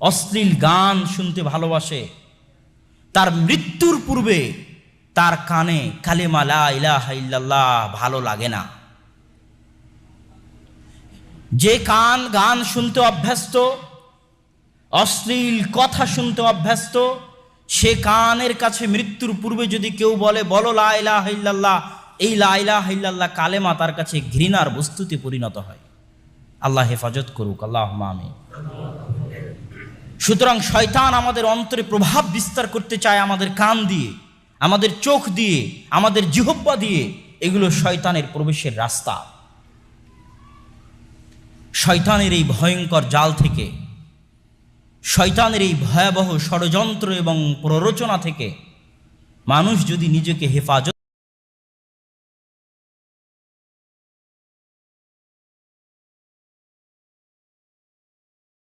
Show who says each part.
Speaker 1: অশ্লীল গান শুনতে ভালোবাসে, তার মৃত্যুর পূর্বে তার কানে কালেমা লা ইলাহা ইল্লাল্লাহ ভালো লাগে না। যে কান গান শুনতে অভ্যস্ত, অশ্লীল কথা শুনতে অভ্যস্ত, সে কানের কাছে মৃত্যুর পূর্বে যদি কেউ বলে বলো লা ইলাহা ইল্লাল্লাহ, এই লা ইলাহা ইল্লাল্লাহ কালেমা তার কাছে ঘৃণার বস্তুতে পরিণত হয়। আল্লাহ হেফাজত করুক, আল্লাহুম্মা আমিন। সুতরাং শয়তান আমাদের অন্তরে প্রভাব বিস্তার করতে চায় আমাদের কান দিয়ে, আমাদের চোখ দিয়ে, আমাদের জিহ্বা দিয়ে। এগুলো শয়তানের প্রবেশের রাস্তা। শয়তানের এই ভয়ঙ্কর জাল থেকে, শয়তানের এই ভয়াবহ ষড়যন্ত্র এবং প্ররোচনা থেকে মানুষ যদি নিজেকে হেফাজত